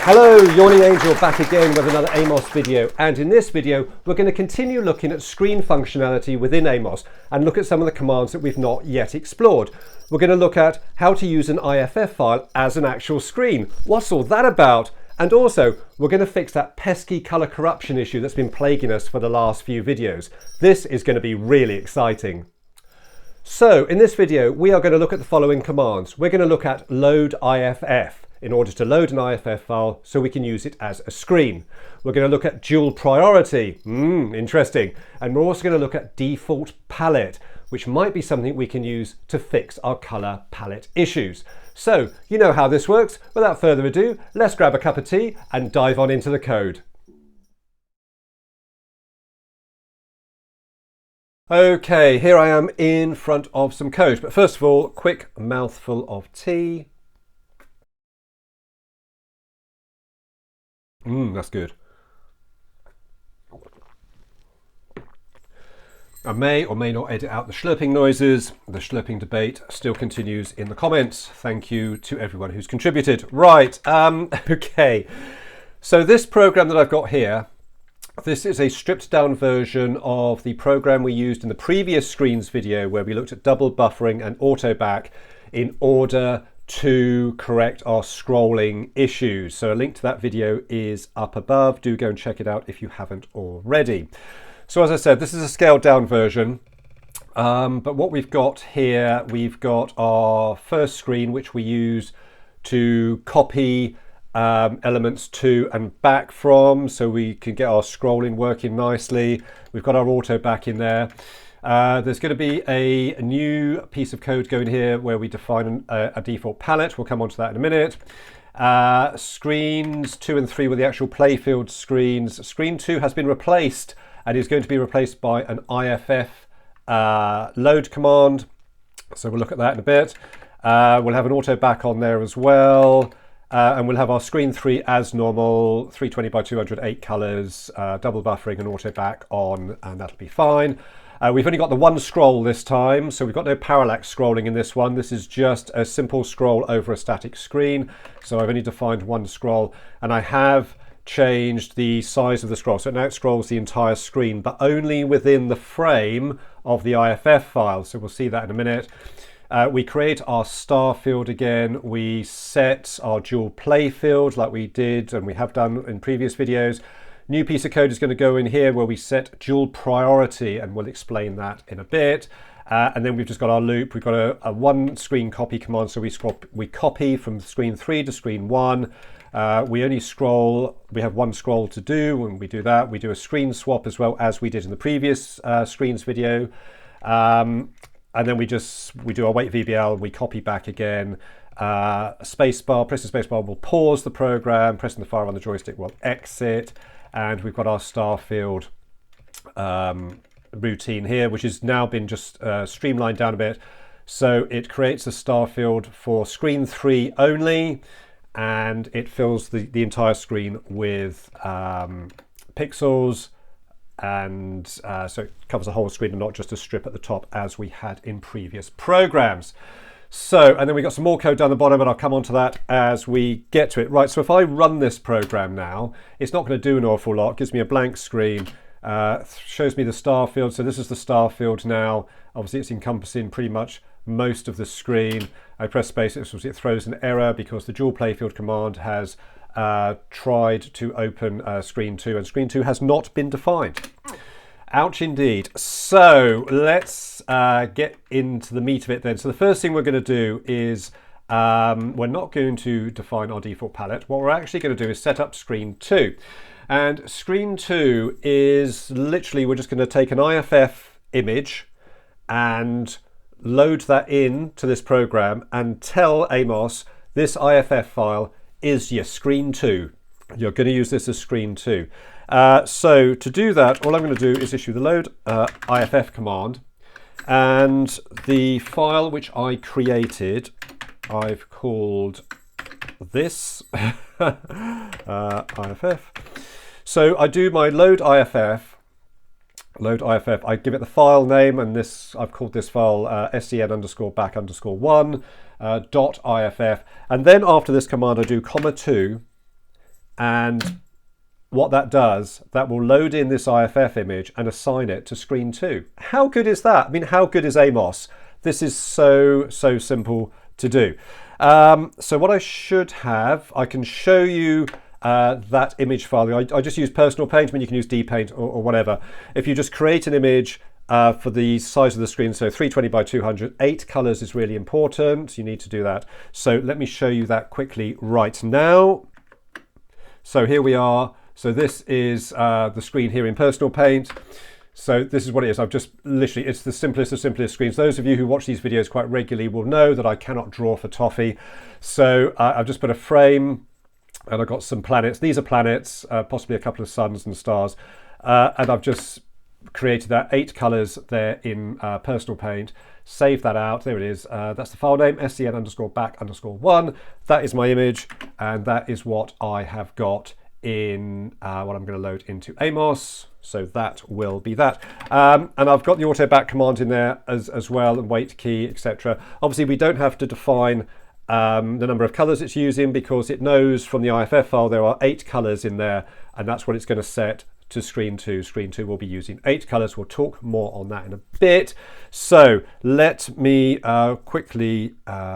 Hello, Yawning Angel back again with another AMOS video, and in this video we're going to continue looking at screen functionality within AMOS and look at some of the commands that we've not yet explored. We're going to look at how to use an IFF file as an actual screen. What's all that about? And also we're going to fix that pesky color corruption issue that's been plaguing us for the last few videos. This is going to be really exciting. So in this video we are going to look at the following commands. We're going to look at load IFF in order to load an IFF file so we can use it as a screen. We're going to look at dual priority, interesting. And we're also going to look at default palette, which might be something we can use to fix our color palette issues. So you know how this works. Without further ado, let's grab a cup of tea and dive on into the code. Okay, here I am in front of some code, but first of all, quick mouthful of tea. That's good. I may or may not edit out the slurping noises. The slurping debate still continues in the comments. Thank you to everyone who's contributed. Right, okay. So this program that I've got here, this is a stripped down version of the program we used in the previous screens video where we looked at double buffering and auto back in order to correct our scrolling issues. So a link to that video is up above. Do go and check it out if you haven't already. So as I said, this is a scaled down version, but what we've got here, we've got our first screen which we use to copy elements to and back from so we can get our scrolling working nicely. We've got our auto back in there. There's going to be a new piece of code going here where we define a default palette. We'll come on to that in a minute. Screens 2 and 3 were the actual playfield screens. Screen 2 has been replaced and is going to be replaced by an IFF load command. So we'll look at that in a bit. We'll have an auto back on there as well. And we'll have our screen 3 as normal, 320 by 208 colors, double buffering and auto back on, and that'll be fine. We've only got the one scroll this time, so we've got no parallax scrolling in this one. This is just a simple scroll over a static screen. So I've only defined one scroll, and I have changed the size of the scroll. So now it scrolls the entire screen, but only within the frame of the IFF file. So we'll see that in a minute. We create our star field again. We set our dual play field like we did and we have done in previous videos. New piece of code is going to go in here where we set dual priority, and we'll explain that in a bit. And then we've just got our loop. We've got a one screen copy command, so we copy from screen 3 to screen 1. We only scroll, we have one scroll to do. When we do that, we do a screen swap as well as we did in the previous screens video. And then we do our wait VBL, we copy back again. Spacebar, pressing spacebar will pause the program, pressing the fire on the joystick will exit. And we've got our star field routine here, which has now been just streamlined down a bit. So it creates a star field for screen 3 only, and it fills the entire screen with pixels. And so it covers the whole screen and not just a strip at the top as we had in previous programs. So, and then we got some more code down the bottom, and I'll come on to that as we get to it. Right, so if I run this program now, it's not going to do an awful lot. It gives me a blank screen, shows me the star field. So this is the star field now. Obviously it's encompassing pretty much most of the screen. I press space, it throws an error because the dual playfield command has tried to open screen 2, and screen 2 has not been defined. Ouch indeed. So let's get into the meat of it then. So the first thing we're going to do is we're not going to define our default palette. What we're actually going to do is set up screen 2. And screen 2 is literally, we're just going to take an IFF image and load that in to this program and tell AMOS this IFF file is your screen 2. You're going to use this as screen 2. So to do that, all I'm going to do is issue the load IFF command, and the file which I created, I've called this IFF. So I do my load IFF, I give it the file name, and this I've called this file scn_back_1 .iff, and then after this command I do comma 2, And what that does, that will load in this IFF image and assign it to screen 2. How good is that? I mean, how good is AMOS? This is so simple to do. So what I should have, I can show you that image file. I just use personal paint. I mean, you can use dpaint or whatever. If you just create an image for the size of the screen, so 320 by 200, 8 colors is really important. You need to do that. So let me show you that quickly right now. So here we are. So this is the screen here in personal paint. So this is what it is. I've just literally, it's the simplest of screens. Those of you who watch these videos quite regularly will know that I cannot draw for toffee. So I've just put a frame and I've got some planets. These are planets, possibly a couple of suns and stars. And I've just created that 8 colors there in personal paint. Save that out. There it is. That's the file name, scn_back_1. That is my image. And that is what I have got in what I'm going to load into AMOS. So that will be that. And I've got the auto back command in there as well, and wait key, etc. Obviously, we don't have to define the number of colors it's using because it knows from the IFF file there are 8 colors in there, and that's what it's going to set to screen 2. Screen 2 will be using 8 colors. We'll talk more on that in a bit. So let me quickly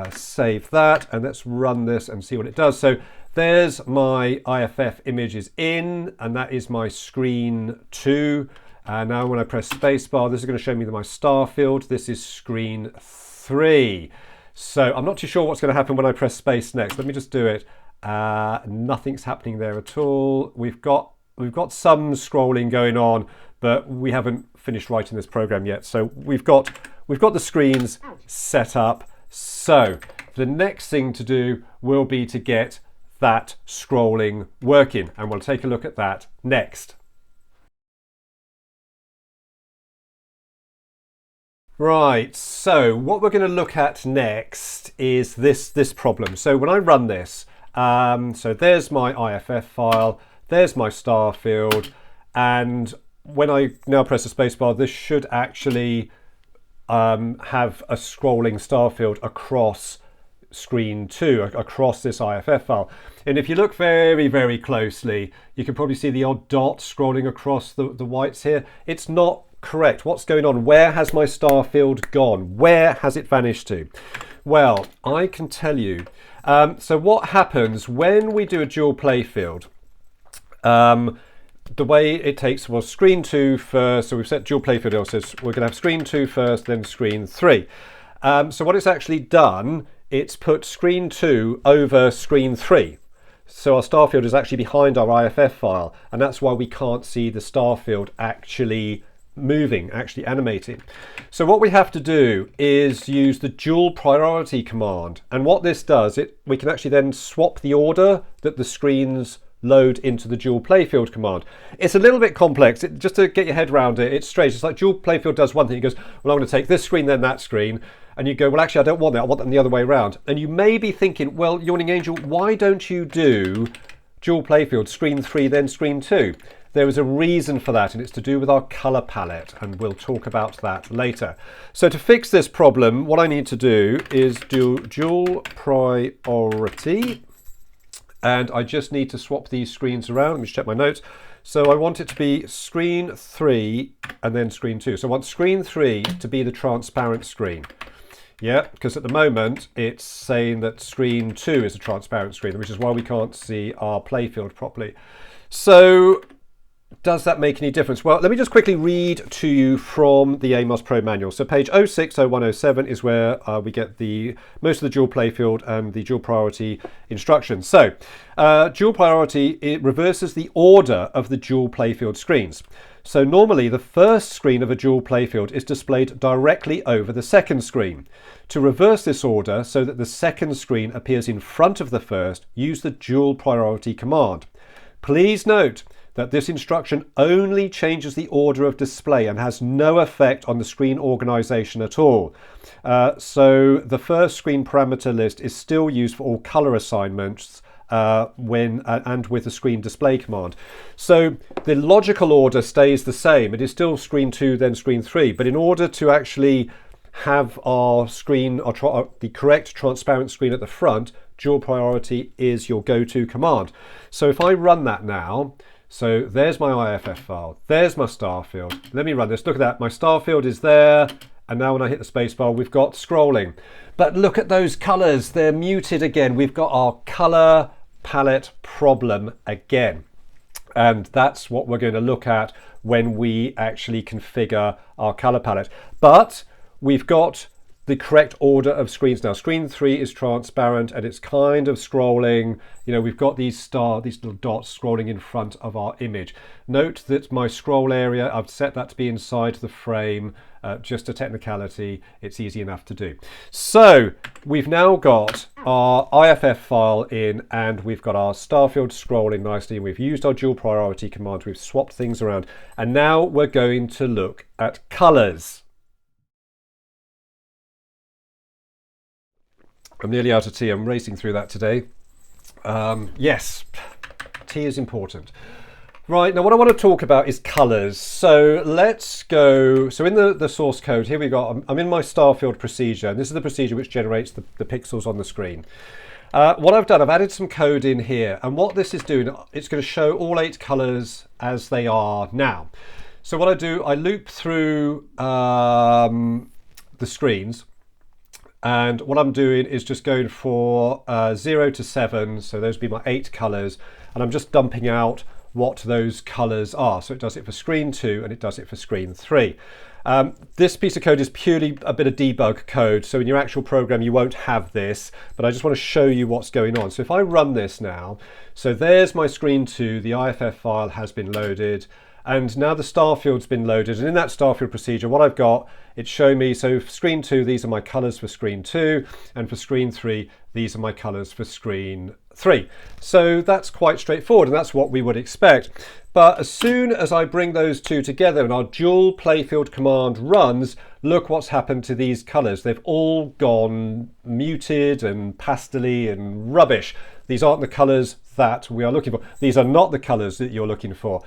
save that, and let's run this and see what it does. So there's my IFF images in, and that is my screen 2. Now when I press spacebar, this is going to show me my star field. This is screen 3. So I'm not too sure what's going to happen when I press space next. Let me just do it. Nothing's happening there at all. We've got some scrolling going on, but we haven't finished writing this program yet. So we've got the screens set up. So the next thing to do will be to get that scrolling working, and we'll take a look at that next. Right, so what we're going to look at next is this problem. So when I run this, so there's my IFF file, there's my star field, and when I now press the spacebar, this should actually have a scrolling star field across screen 2, across this IFF file. And if you look very closely, you can probably see the odd dot scrolling across the whites here. It's not correct. What's going on? Where has my star field gone? Where has it vanished to? Well, I can tell you. So what happens when we do a dual play field? The way it takes was screen 2 first. So we've set dual play field. So we're going to have screen 2 first, then screen 3. So what it's actually done, it's put screen 2 over screen 3. So our star field is actually behind our IFF file, and that's why we can't see the star field actually moving, actually animating. So what we have to do is use the dual priority command. And what this does, we can actually then swap the order that the screens load into the dual playfield command. It's a little bit complex. Just to get your head around it, it's strange. It's like dual playfield does one thing. It goes, well, I'm going to take this screen, then that screen. And you go, well, actually, I don't want that. I want them the other way around. And you may be thinking, well, Yawning Angel, why don't you do dual playfield, screen 3, then screen 2? There is a reason for that, and it's to do with our color palette, and we'll talk about that later. So to fix this problem, what I need to do is do dual priority, and I just need to swap these screens around. Let me just check my notes. So I want it to be screen 3 and then screen 2. So I want screen 3 to be the transparent screen. Yeah, because at the moment it's saying that screen 2 is a transparent screen, which is why we can't see our playfield properly. So does that make any difference? Well, let me just quickly read to you from the AMOS Pro manual. So page 060107 is where we get most of the dual playfield and the dual priority instructions. So dual priority, it reverses the order of the dual playfield screens. So normally the first screen of a dual playfield is displayed directly over the second screen. To reverse this order so that the second screen appears in front of the first, use the dual priority command. Please note that this instruction only changes the order of display and has no effect on the screen organization at all. So the first screen parameter list is still used for all color assignments and with the screen display command. So the logical order stays the same. It is still screen 2, then screen 3. But in order to actually have our screen, the correct transparent screen at the front, dual priority is your go-to command. So if I run that now, so there's my IFF file, there's my star field. Let me run this. Look at that. My star field is there. And now when I hit the space bar, we've got scrolling. But look at those colors. They're muted again. We've got our color palette problem again. And that's what we're going to look at when we actually configure our color palette. But we've got the correct order of screens now. Screen 3 is transparent and it's kind of scrolling. You know, we've got these little dots scrolling in front of our image. Note that my scroll area, I've set that to be inside the frame. Just a technicality, it's easy enough to do. So we've now got our IFF file in and we've got our star field scrolling nicely, and we've used our dual priority command, we've swapped things around, and now we're going to look at colors. I'm nearly out of tea. I'm racing through that today. Yes, tea is important. Right, now what I want to talk about is colors. So let's go, so in the source code, here we go, I'm in my star field procedure, and this is the procedure which generates the pixels on the screen. What I've done, I've added some code in here, and what this is doing, it's going to show all 8 colors as they are now. So what I do, I loop through the screens, and what I'm doing is just going for 0 to 7, so those would be my 8 colors, and I'm just dumping out what those colors are. So it does it for screen 2 and it does it for screen 3. This piece of code is purely a bit of debug code, so in your actual program you won't have this, but I just want to show you what's going on. So if I run this now, so there's my screen 2, the IFF file has been loaded, and now the star field's been loaded, and in that star field procedure what I've got, it's showing me, so for screen 2 these are my colors for screen 2, and for screen 3 these are my colors for screen 3. So that's quite straightforward, and that's what we would expect. But as soon as I bring those two together and our dual playfield command runs, look what's happened to these colors. They've all gone muted and pastely and rubbish. These aren't the colors that we are looking for. These are not the colors that you're looking for.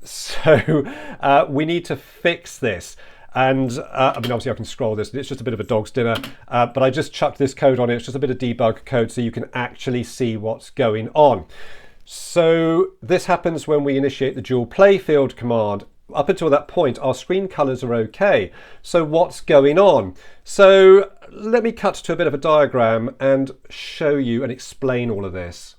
So we need to fix this. And I mean, obviously I can scroll this, it's just a bit of a dog's dinner, but I just chucked this code on it. It's just a bit of debug code so you can actually see what's going on. So this happens when we initiate the dual playfield command. Up until that point, our screen colors are okay. So what's going on? So let me cut to a bit of a diagram and show you and explain all of this.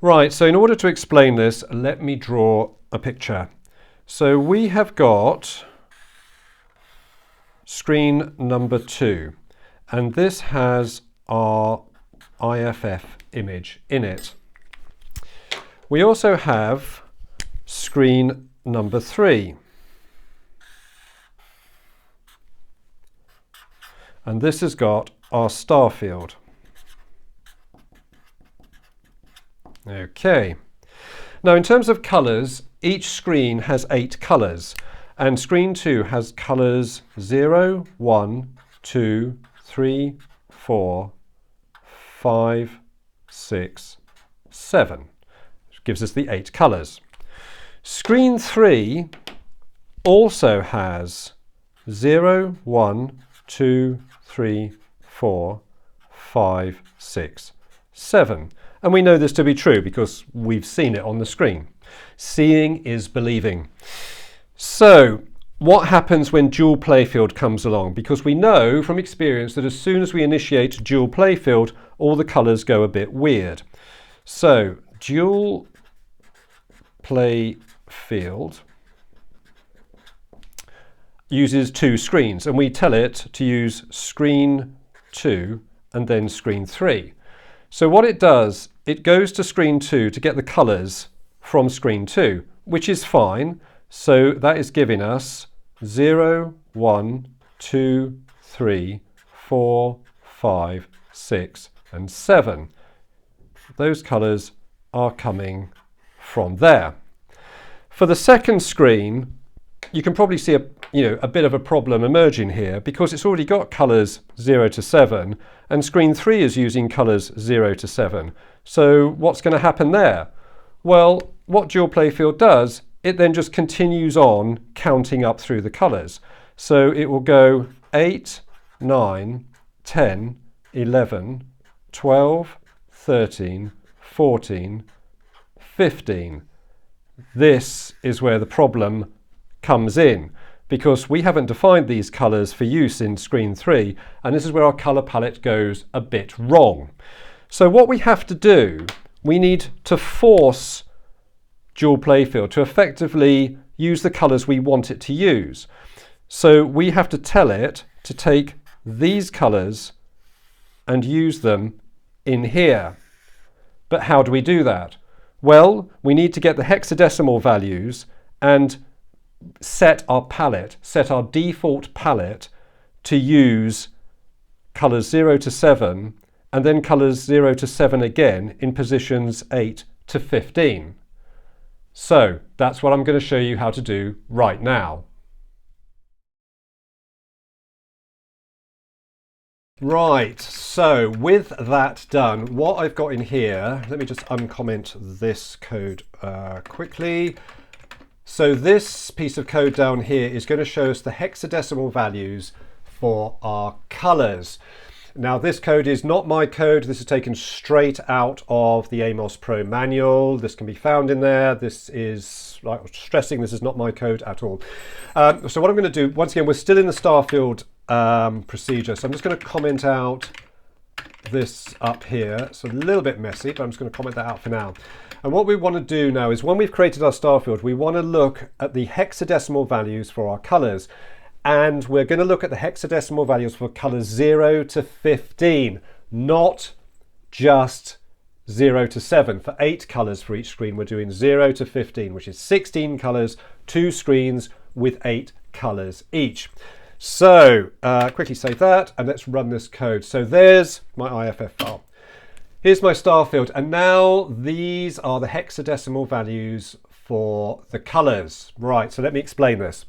Right, so in order to explain this, let me draw a picture. So we have got screen number 2, and this has our IFF image in it. We also have screen number 3. And this has got our star field. Okay. Now in terms of colors, each screen has 8 colors, and screen 2 has colors 0, 1, 2, 3, 4, 5, 6, 7. Which gives us the 8 colors. Screen 3 also has 0, 1, 2, 3, 4, 5, 6, 7. And we know this to be true because we've seen it on the screen. Seeing is believing. So what happens when dual playfield comes along? Because we know from experience that as soon as we initiate dual playfield, all the colors go a bit weird. So dual playfield uses 2 screens, and we tell it to use screen 2 and then screen 3. So what it does, it goes to screen 2 to get the colors from screen 2, which is fine. So that is giving us 0, 1, 2, 3, 4, 5, 6, and 7. Those colors are coming from there. For the second screen, you can probably see a bit of a problem emerging here because it's already got colors 0 to 7, and screen 3 is using colors 0 to 7. So what's going to happen there? Well, what dual playfield does, it then just continues on counting up through the colors. So it will go 8, 9, 10, 11, 12, 13, 14, 15. This is where the problem comes in, because we haven't defined these colours for use in screen 3, and this is where our colour palette goes a bit wrong. So what we have to do, we need to force dual playfield to effectively use the colours we want it to use. So we have to tell it to take these colours and use them in here. But how do we do that? Well, we need to get the hexadecimal values and set our palette, set our default palette to use colours 0 to 7 and then colours 0 to 7 again in positions 8 to 15. So that's what I'm going to show you how to do right now. Right, so with that done, what I've got in here, let me just uncomment this code quickly. So this piece of code down here is going to show us the hexadecimal values for our colours. Now this code is not my code, this is taken straight out of the AMOS Pro manual. This can be found in there. This is, like stressing, this is not my code at all. So what I'm going to do, once again, we're still in the Starfield procedure, so I'm just going to comment out this up here. It's a little bit messy, but I'm just going to comment that out for now. And what we want to do now is, when we've created our Starfield, we want to look at the hexadecimal values for our colours. And we're going to look at the hexadecimal values for colours 0 to 15, not just 0 to 7. For 8 colours for each screen, we're doing 0 to 15, which is 16 colours, 2 screens with 8 colours each. So quickly save that and let's run this code. So there's my IFF file. Here's my Starfield, and now these are the hexadecimal values for the colours. Right, so let me explain this.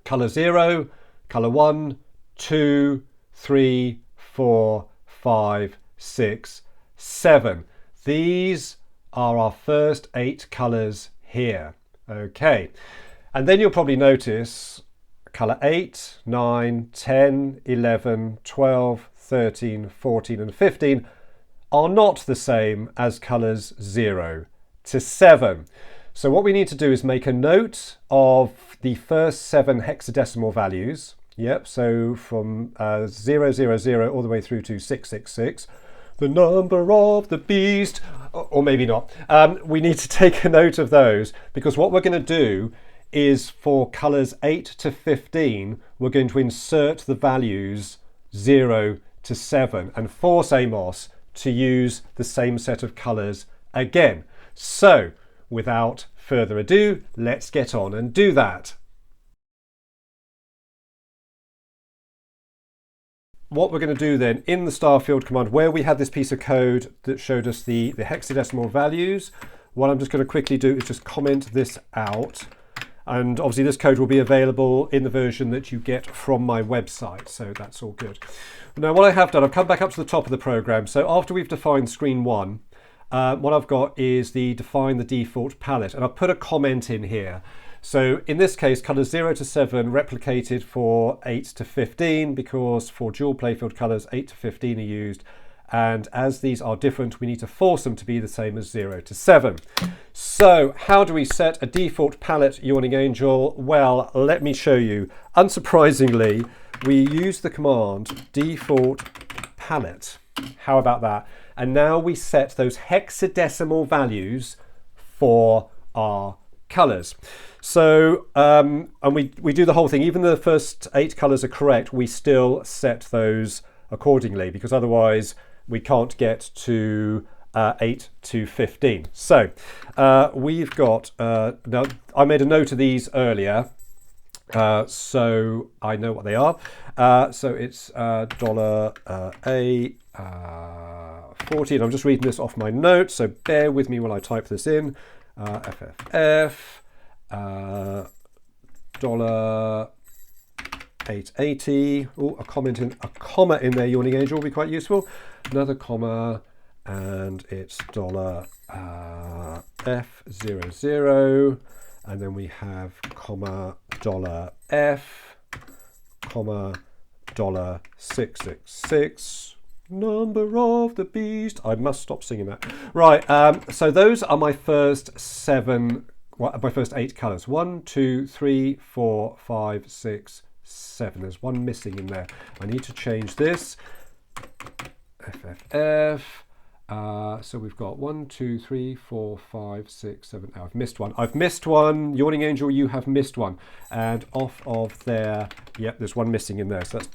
Colour 0, colour 1, 2, 3, 4, 5, 6, 7. These are our first 8 colours here. Okay, and then you'll probably notice colour 8, 9, 10, 11, 12, 13, 14 and 15 are not the same as colours 0 to 7. So what we need to do is make a note of the first 7 hexadecimal values. Yep, so from 000 all the way through to 666, the number of the beast, or maybe not. We need to take a note of those, because what we're going to do is, for colours 8 to 15, we're going to insert the values 0 to 7 and force AMOS to use the same set of colours again. So without further ado, let's get on and do that. What we're going to do then, in the Starfield command, where we had this piece of code that showed us the hexadecimal values, what I'm just going to quickly do is just comment this out. And obviously this code will be available in the version that you get from my website, so that's all good. Now what I have done, I've come back up to the top of the program. So after we've defined screen 1, what I've got is define the default palette, and I've put a comment in here. So in this case, colours 0 to 7 replicated for 8 to 15, because for dual playfield colours 8 to 15 are used, and as these are different, we need to force them to be the same as 0 to 7. So how do we set a default palette, Yawning Angel? Well, let me show you. Unsurprisingly, we use the command default palette. How about that? And now we set those hexadecimal values for our colours. So, and we do the whole thing. Even though the first 8 colours are correct, we still set those accordingly, because otherwise we can't get to 8 to 15. So we've got, now I made a note of these earlier, so I know what they are. So it's $A 40, and I'm just reading this off my notes, so bear with me while I type this in. FFF $880. Oh, a comma in there, Yawning Angel, will be quite useful. Another comma, and it's $F00, and then we have comma $F, comma $666, number of the beast. I must stop singing that. Right, so those are my first my first 8 colours. 1, 2, 3, 4, 5, 6, 7. There's one missing in there. I need to change this. FFF. So we've got 1, 2, 3, 4, 5, 6, 7. Oh, I've missed one. I've missed one. Yawning Angel, you have missed one. And off of there, yep, there's one missing in there. So that's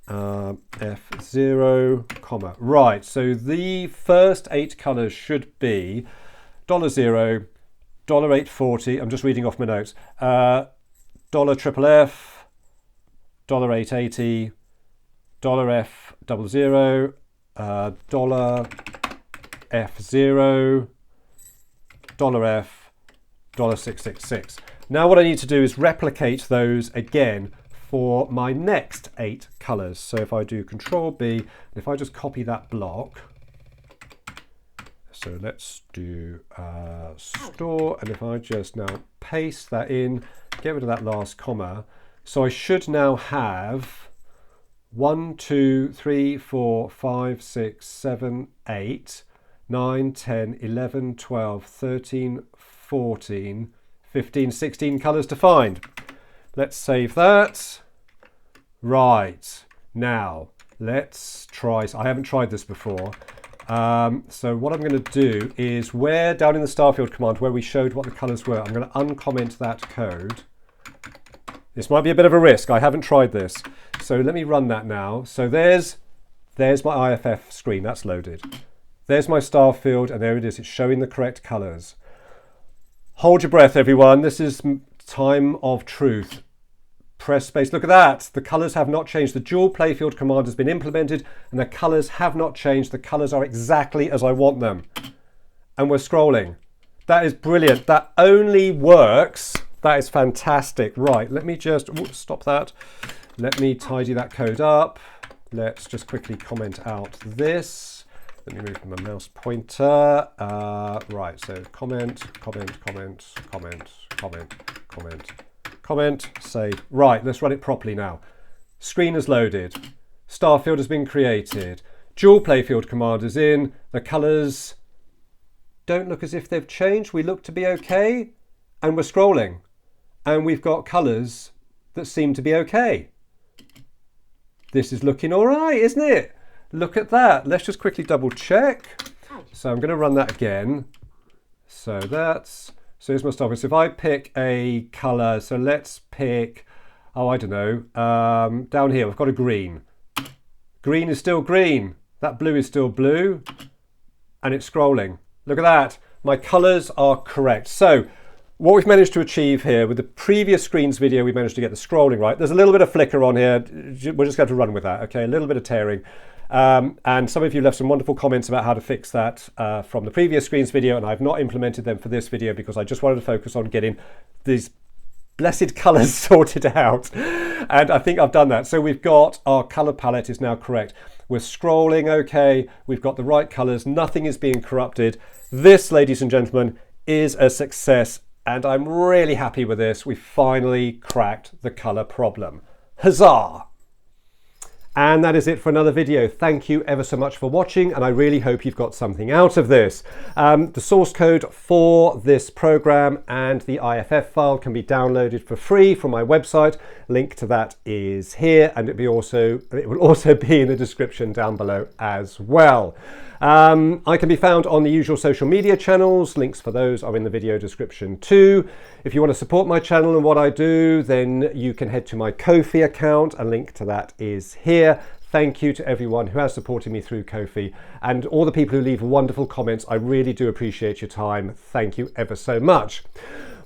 $F0, comma. Right, so the first 8 colours should be $0, $840. I'm just reading off my notes. $FFF, $880, $F00, $F0, $F, $666. Now what I need to do is replicate those again for my next 8 colours. So if I do Control B, and if I just copy that block, so let's do store, and if I just now paste that in, get rid of that last comma, so I should now have 1, 2, 3, 4, 5, 6, 7, 8, 9, 10, 11, 12, 13, 14, 15, 16 colours to find. Let's save that. Right, now let's try, I haven't tried this before. So what I'm going to do is where down in the Starfield command where we showed what the colours were, I'm going to uncomment that code. This might be a bit of a risk. I haven't tried this. So let me run that now. So there's my IFF screen. That's loaded. There's my Starfield, and there it is. It's showing the correct colours. Hold your breath, everyone. This is time of truth. Press space. Look at that. The colours have not changed. The dual playfield command has been implemented, and the colours have not changed. The colours are exactly as I want them. And we're scrolling. That is brilliant. That only works. That is fantastic. Right, let me just stop that. Let me tidy that code up. Let's just quickly comment out this. Let me move my mouse pointer. Right, so comment, save. Right, let's run it properly now. Screen is loaded. Starfield has been created. Dual playfield command is in. The colours don't look as if they've changed. We look to be okay. And we're scrolling. And we've got colours that seem to be okay. This is looking all right, isn't it? Look at that. Let's just quickly double check. So I'm going to run that again. So here's my stuff. So if I pick a colour, so let's pick, oh, I don't know, down here, we've got a green. Green is still green. That blue is still blue. And it's scrolling. Look at that. My colours are correct. So what we've managed to achieve here with the previous screens video, we managed to get the scrolling right. There's a little bit of flicker on here. We're just going to run with that, okay? A little bit of tearing. And some of you left some wonderful comments about how to fix that from the previous screens video, and I've not implemented them for this video because I just wanted to focus on getting these blessed colours sorted out. And I think I've done that. So we've got our colour palette is now correct. We're scrolling okay. We've got the right colours. Nothing is being corrupted. This, ladies and gentlemen, is a success. And I'm really happy with this. We finally cracked the colour problem. Huzzah! And that is it for another video. Thank you ever so much for watching, and I really hope you've got something out of this. The source code for this program and the IFF file can be downloaded for free from my website. Link to that is here, and it will also be in the description down below as well. I can be found on the usual social media channels. Links for those are in the video description too. If you want to support my channel and what I do, then you can head to my Ko-fi account. A link to that is here. Thank you to everyone who has supported me through Ko-fi and all the people who leave wonderful comments. I really do appreciate your time. Thank you ever so much.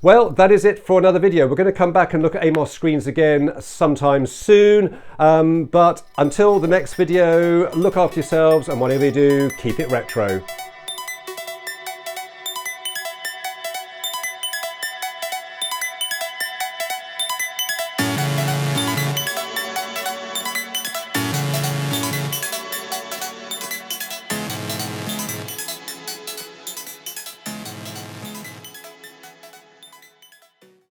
Well, that is it for another video. We're going to come back and look at AMOS Screens again sometime soon. But until the next video, look after yourselves, and whatever you do, keep it retro.